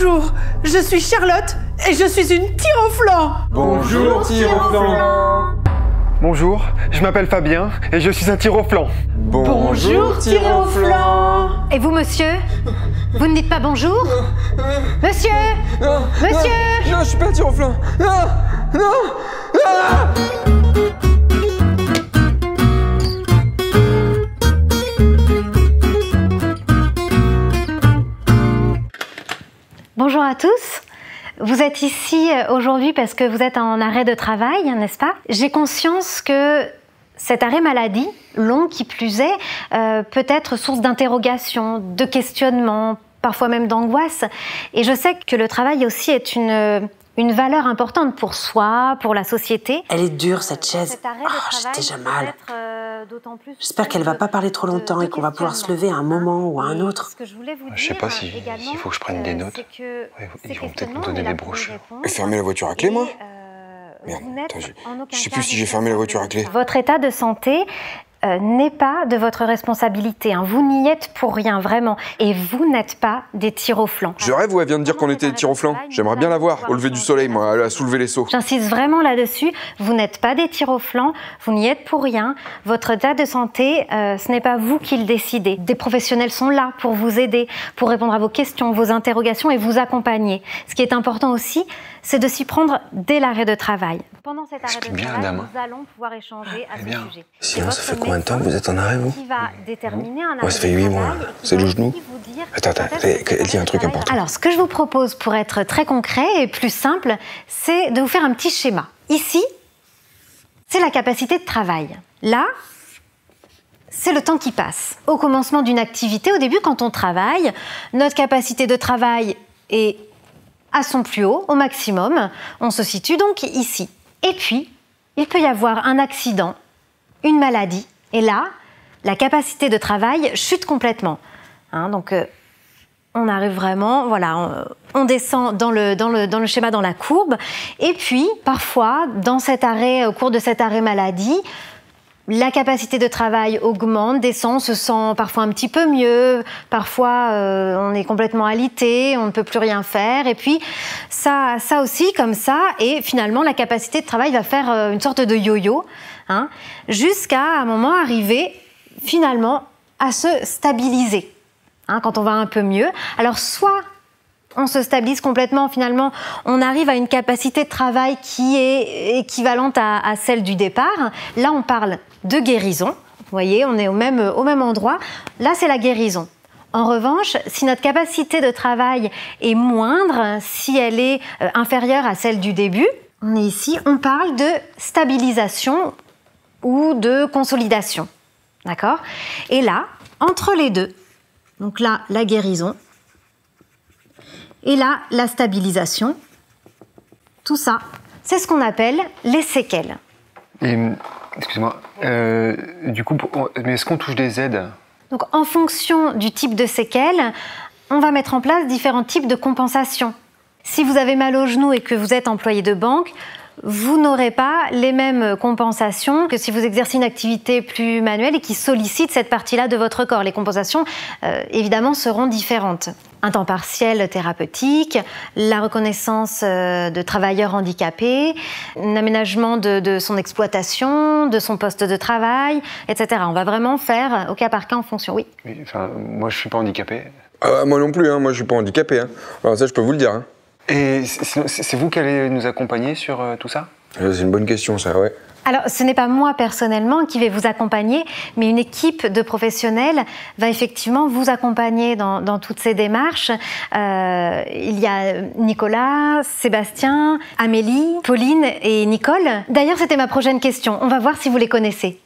Bonjour, je suis Charlotte et je suis une tire au flanc. Bonjour, tire au flanc. Bonjour, je m'appelle Fabien et je suis un tir au flanc. Bonjour, tire au flanc. Et vous, monsieur? Vous ne dites pas bonjour? Monsieur? Monsieur? Non, je suis pas un tir au flanc. Non, non. Bonjour à tous. Vous êtes ici aujourd'hui parce que vous êtes en arrêt de travail, n'est-ce pas? J'ai conscience que cet arrêt maladie, long qui plus est, peut être source d'interrogation, de questionnement, parfois même d'angoisse. Et je sais que le travail aussi est une valeur importante pour soi, pour la société. Elle est dure cette chaise. J'ai déjà mal. J'espère qu'elle va pas parler trop longtemps et qu'on va pouvoir se lever à un moment ou à un autre. Je sais pas s'il faut que je prenne des notes. Ils vont peut-être me donner des brochures. Fermer la voiture à clé, moi? Merde, attends, je sais plus si j'ai fermé la voiture à clé. Votre état de santé n'est pas de votre responsabilité. Vous n'y êtes pour rien, vraiment. Et vous n'êtes pas des tirs au flanc. Je rêve où elle vient de dire qu'on était des tirs au flanc. J'aimerais bien la voir, au lever du soleil, moi, elle a soulevé les seaux. J'insiste vraiment là-dessus. Vous n'êtes pas des tirs au flanc, vous n'y êtes pour rien. Votre état de santé, ce n'est pas vous qui le décidez. Des professionnels sont là pour vous aider, pour répondre à vos questions, vos interrogations et vous accompagner. Ce qui est important aussi, c'est de s'y prendre dès l'arrêt de travail. Pendant cet arrêt de travail, nous allons pouvoir échanger à ce sujet. Sinon, ça fait combien de temps que vous êtes en arrêt, vous? Qui va déterminer un arrêt ça fait 8 mois. C'est le genou? Attends, elle dit un truc important. Alors, ce que je vous propose pour être très concret et plus simple, c'est de vous faire un petit schéma. Ici, c'est la capacité de travail. Là, c'est le temps qui passe. Au commencement d'une activité, au début, quand on travaille, notre capacité de travail est à son plus haut, au maximum. On se situe donc ici. Et puis, il peut y avoir un accident, une maladie. Et là, la capacité de travail chute complètement. Donc, on arrive vraiment, voilà, on descend dans le schéma, dans la courbe. Et puis, parfois, dans cet arrêt, au cours de cet arrêt maladie, la capacité de travail augmente, descend, on se sent parfois un petit peu mieux, parfois on est complètement alité, on ne peut plus rien faire, et puis ça aussi comme ça, et finalement la capacité de travail va faire une sorte de yo-yo, jusqu'à un moment arriver finalement à se stabiliser, quand on va un peu mieux. Alors soit on se stabilise complètement, finalement, on arrive à une capacité de travail qui est équivalente à celle du départ. Là, on parle de guérison. Vous voyez, on est au même endroit. Là, c'est la guérison. En revanche, si notre capacité de travail est moindre, si elle est inférieure à celle du début, on est ici, on parle de stabilisation ou de consolidation. D'accord? Et là, entre les deux, donc là, la guérison, et là, la stabilisation, tout ça, c'est ce qu'on appelle les séquelles. Et, excuse-moi, du coup, mais est-ce qu'on touche des aides? Donc, en fonction du type de séquelles, on va mettre en place différents types de compensations. Si vous avez mal au genou et que vous êtes employé de banque, vous n'aurez pas les mêmes compensations que si vous exercez une activité plus manuelle et qui sollicite cette partie-là de votre corps. Les compensations, évidemment, seront différentes. Un temps partiel thérapeutique, la reconnaissance de travailleurs handicapés, l'aménagement de son exploitation, de son poste de travail, etc. On va vraiment faire au cas par cas en fonction, oui. Moi, je suis pas handicapé. Moi non plus, moi je suis pas handicapé. Alors ça, je peux vous le dire. Et c'est vous qui allez nous accompagner sur tout ça? C'est une bonne question, ça, ouais. Alors, ce n'est pas moi personnellement qui vais vous accompagner, mais une équipe de professionnels va effectivement vous accompagner dans toutes ces démarches. Il y a Nicolas, Sébastien, Amélie, Pauline et Nicole. D'ailleurs, c'était ma prochaine question. On va voir si vous les connaissez.